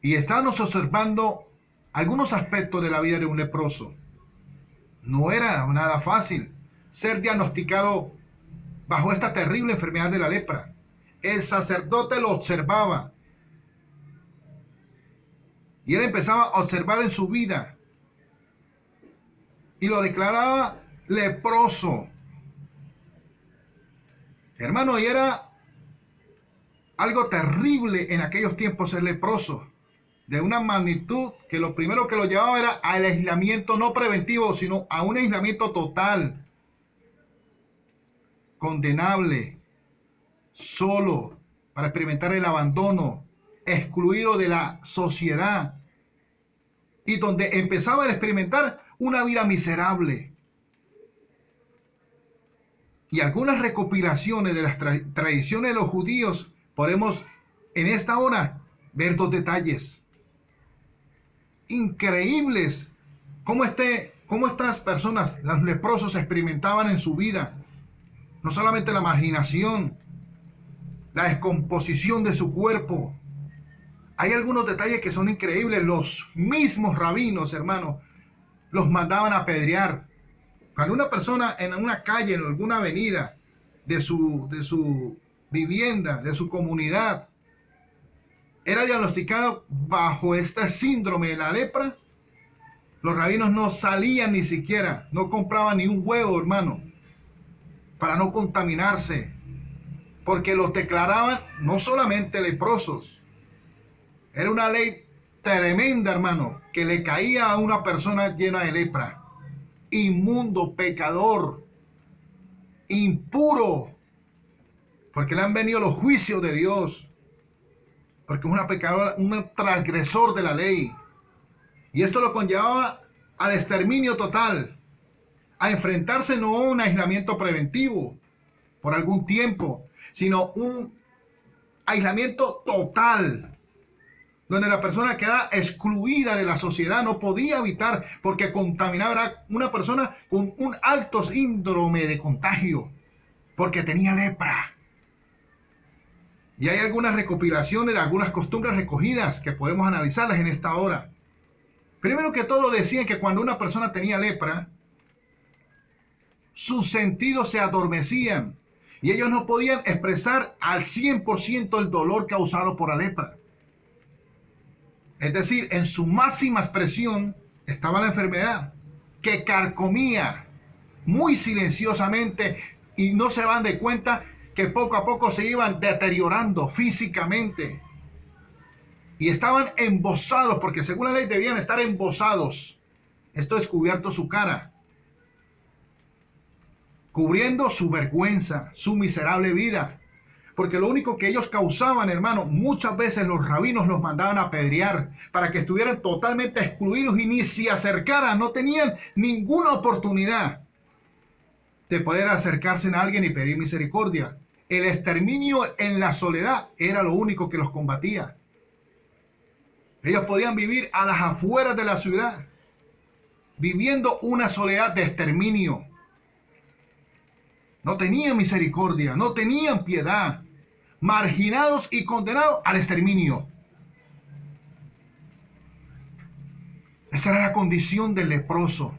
Y estábamos observando algunos aspectos de la vida de un leproso. No era nada fácil ser diagnosticado bajo esta terrible enfermedad de la lepra. El sacerdote lo observaba y él empezaba a observar en su vida y lo declaraba leproso. Hermano, y era algo terrible en aquellos tiempos ser leproso, de una magnitud que lo primero que lo llevaba era al aislamiento no preventivo, sino a un aislamiento total, condenable, solo, para experimentar el abandono, excluido de la sociedad, y donde empezaba a experimentar una vida miserable. Y algunas recopilaciones de las tradiciones de los judíos podemos en esta hora ver dos detalles increíbles, cómo estas personas, los leprosos, experimentaban en su vida no solamente la marginación, la descomposición de su cuerpo. Hay algunos detalles que son increíbles. Los mismos rabinos, hermanos, los mandaban a apedrear. Cuando una persona en una calle, en alguna avenida de su vivienda, de su comunidad, era diagnosticado bajo este síndrome de la lepra, los rabinos no salían ni siquiera, no compraban ni un huevo, hermano, para no contaminarse, porque los declaraban no solamente leprosos. Era una ley tremenda, hermano, que le caía a una persona llena de lepra. Inmundo, pecador, impuro, porque le han venido los juicios de Dios, porque es una pecadora, un transgresor de la ley. Y esto lo conllevaba al exterminio total, a enfrentarse no a un aislamiento preventivo por algún tiempo, sino un aislamiento total, donde la persona quedaba excluida de la sociedad, no podía habitar porque contaminaba a una persona con un alto síndrome de contagio, porque tenía lepra. Y hay algunas recopilaciones de algunas costumbres recogidas que podemos analizarlas en esta hora. Primero que todo decían que cuando una persona tenía lepra, sus sentidos se adormecían y ellos no podían expresar al 100% el dolor causado por la lepra. Es decir, en su máxima expresión estaba la enfermedad, que carcomía muy silenciosamente y no se van de cuenta que poco a poco se iban deteriorando físicamente y estaban embosados, porque según la ley debían estar embosados. Esto es cubierto su cara, cubriendo su vergüenza, su miserable vida. Porque lo único que ellos causaban, hermano, muchas veces los rabinos los mandaban a apedrear para que estuvieran totalmente excluidos y ni se acercaran, no tenían ninguna oportunidad de poder acercarse a alguien y pedir misericordia. El exterminio en la soledad era lo único que los combatía. Ellos podían vivir a las afueras de la ciudad, viviendo una soledad de exterminio. No tenían misericordia, no tenían piedad, marginados y condenados al exterminio. Esa era la condición del leproso.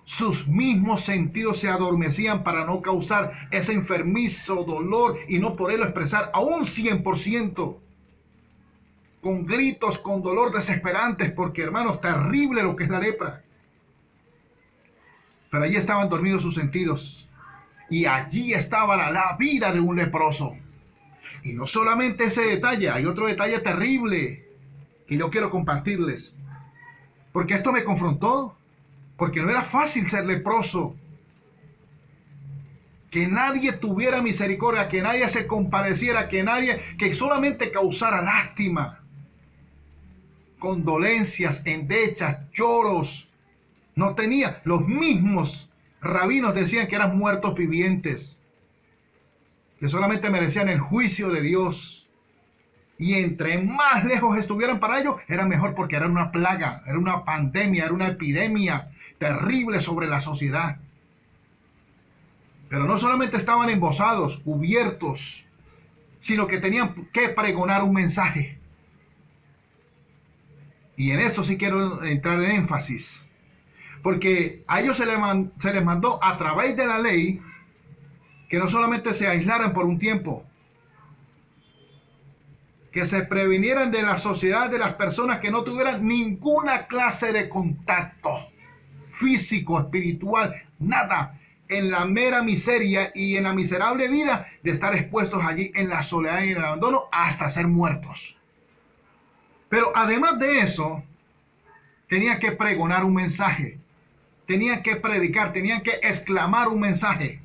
Sus mismos sentidos se adormecían para no causar ese enfermizo dolor y no poderlo expresar a un 100%, con gritos, con dolor desesperantes, porque hermanos, terrible lo que es la lepra. Pero allí estaban dormidos sus sentidos y allí estaba la vida de un leproso. Y no solamente ese detalle, hay otro detalle terrible que yo quiero compartirles, porque esto me confrontó, porque no era fácil ser leproso, que nadie tuviera misericordia, que nadie se compadeciera, que solamente causara lástima, condolencias, endechas, lloros. No tenía, los mismos rabinos decían que eran muertos vivientes, que solamente merecían el juicio de Dios. Y entre más lejos estuvieran para ellos, era mejor, porque era una plaga, era una pandemia, era una epidemia terrible sobre la sociedad. Pero no solamente estaban embosados, cubiertos, sino que tenían que pregonar un mensaje. Y en esto sí quiero entrar en énfasis, porque a ellos se les mandó a través de la ley que no solamente se aislaran por un tiempo, que se previnieran de la sociedad de las personas, que no tuvieran ninguna clase de contacto físico, espiritual, nada, en la mera miseria y en la miserable vida de estar expuestos allí en la soledad y en el abandono hasta ser muertos. Pero además de eso, tenía que pregonar un mensaje, tenían que predicar, tenían que exclamar un mensaje.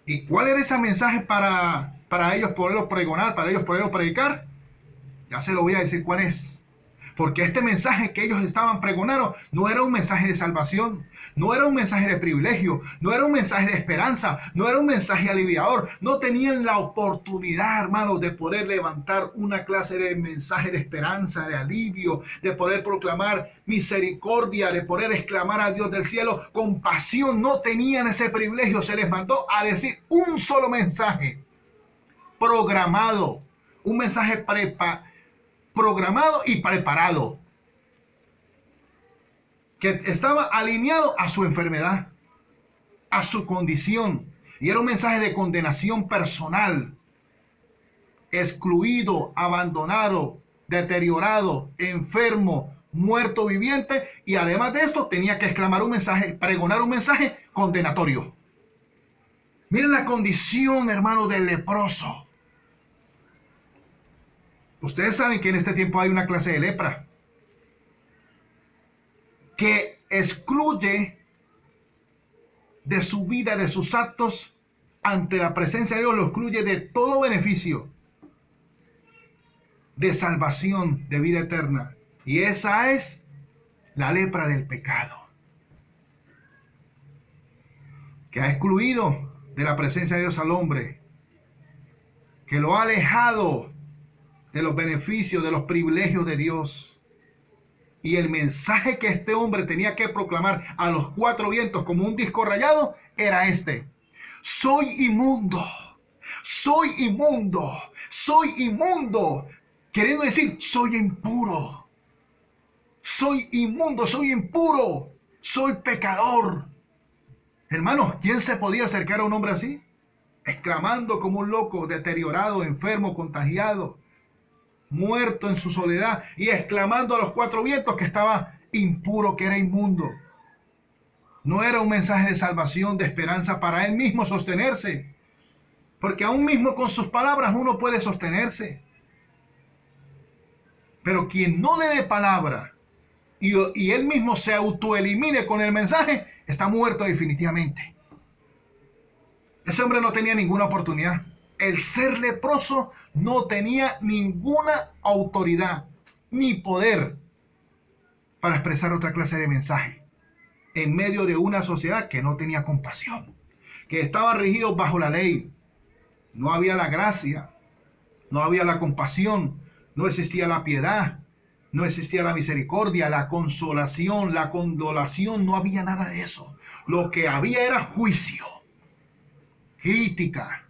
¿Y cuál era ese mensaje para ellos poderlo pregonar, para ellos poderlo predicar? Ya se lo voy a decir cuál es. Porque este mensaje que ellos estaban pregonando no era un mensaje de salvación, no era un mensaje de privilegio, no era un mensaje de esperanza, no era un mensaje aliviador. No tenían la oportunidad, hermanos, de poder levantar una clase de mensaje de esperanza, de alivio, de poder proclamar misericordia, de poder exclamar a Dios del cielo compasión. No tenían ese privilegio. Se les mandó a decir un solo mensaje programado, un mensaje programado y preparado, que estaba alineado a su enfermedad, a su condición, y era un mensaje de condenación personal, excluido, abandonado, deteriorado, enfermo, muerto viviente, y además de esto tenía que exclamar un mensaje, pregonar un mensaje condenatorio. Miren la condición, hermano, del leproso. Ustedes saben que en este tiempo hay una clase de lepra que excluye de su vida, de sus actos, ante la presencia de Dios, lo excluye de todo beneficio de salvación, de vida eterna. Y esa es la lepra del pecado, que ha excluido de la presencia de Dios al hombre, que lo ha alejado de los beneficios, de los privilegios de Dios. Y el mensaje que este hombre tenía que proclamar a los cuatro vientos como un disco rayado era este: soy inmundo, soy inmundo, soy inmundo. Queriendo decir, soy impuro, soy inmundo, soy impuro, soy pecador. Hermanos, ¿quién se podía acercar a un hombre así? Exclamando como un loco, deteriorado, enfermo, contagiado, muerto en su soledad, y exclamando a los cuatro vientos que estaba impuro, que era inmundo. No era un mensaje de salvación, de esperanza para él mismo sostenerse, porque aún mismo con sus palabras uno puede sostenerse. Pero quien no le dé palabra y él mismo se autoelimine con el mensaje, está muerto definitivamente. Ese hombre no tenía ninguna oportunidad. El ser leproso no tenía ninguna autoridad ni poder para expresar otra clase de mensaje en medio de una sociedad que no tenía compasión, que estaba regido bajo la ley. No había la gracia, no había la compasión, no existía la piedad, no existía la misericordia, la consolación, la condolación, no había nada de eso. Lo que había era juicio, crítica,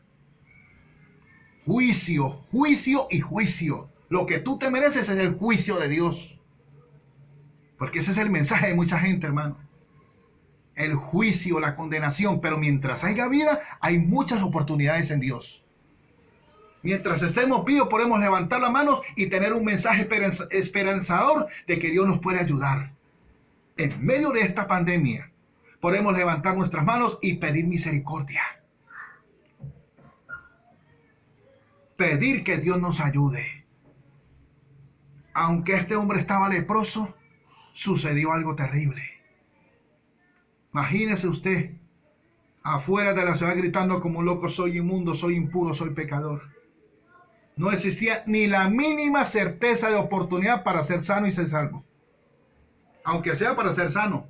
juicio, juicio y juicio. Lo que tú te mereces es el juicio de Dios. Porque ese es el mensaje de mucha gente, hermano. El juicio, la condenación. Pero mientras haya vida, hay muchas oportunidades en Dios. Mientras estemos vivos, podemos levantar las manos y tener un mensaje esperanzador de que Dios nos puede ayudar. En medio de esta pandemia, podemos levantar nuestras manos y pedir misericordia. Pedir que Dios nos ayude. Aunque este hombre estaba leproso, sucedió algo terrible. Imagínese usted afuera de la ciudad gritando como un loco: soy inmundo, soy impuro, soy pecador. No existía ni la mínima certeza de oportunidad para ser sano y ser salvo, aunque sea para ser sano.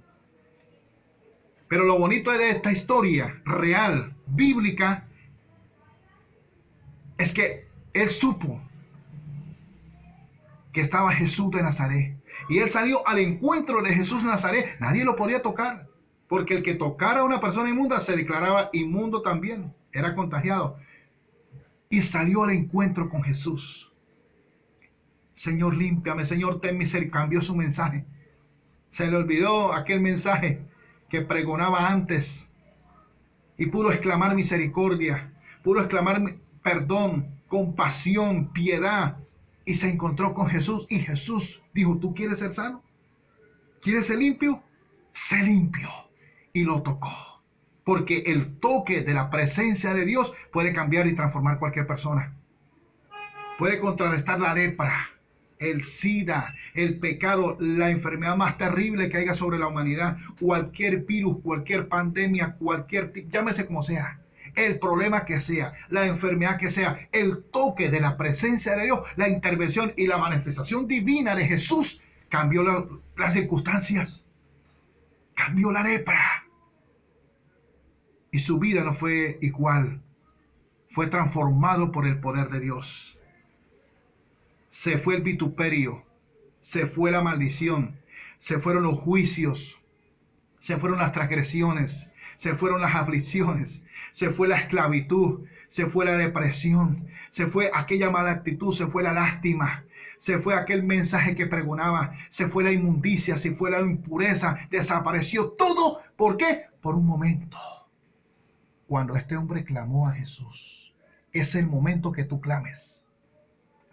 Pero lo bonito de esta historia real, bíblica, es que él supo que estaba Jesús de Nazaret. Y él salió al encuentro de Jesús de Nazaret. Nadie lo podía tocar, porque el que tocara a una persona inmunda se declaraba inmundo también, era contagiado. Y salió al encuentro con Jesús. Señor, límpiame, Señor, ten misericordia. Cambió su mensaje. Se le olvidó aquel mensaje que pregonaba antes y pudo exclamar misericordia, pudo exclamar perdón, compasión, piedad, y se encontró con Jesús, y Jesús dijo: ¿tú quieres ser sano? ¿Quieres ser limpio? Sé limpio. Y lo tocó. Porque el toque de la presencia de Dios puede cambiar y transformar cualquier persona. Puede contrarrestar la lepra, el SIDA, el pecado, la enfermedad más terrible que haya sobre la humanidad, cualquier virus, cualquier pandemia, llámese como sea, el problema que sea, la enfermedad que sea, el toque de la presencia de Dios, la intervención y la manifestación divina de Jesús cambió las circunstancias, cambió la lepra, y su vida no fue igual, fue transformado por el poder de Dios. Se fue el vituperio, se fue la maldición, se fueron los juicios, se fueron las transgresiones, se fueron las aflicciones, se fue la esclavitud, se fue la depresión, se fue aquella mala actitud, se fue la lástima, se fue aquel mensaje que pregonaba, se fue la inmundicia, se fue la impureza, desapareció todo. ¿Por qué? Por un momento. Cuando este hombre clamó a Jesús, es el momento que tú clames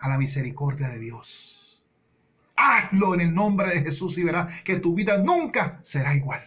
a la misericordia de Dios. Hazlo en el nombre de Jesús y verás que tu vida nunca será igual.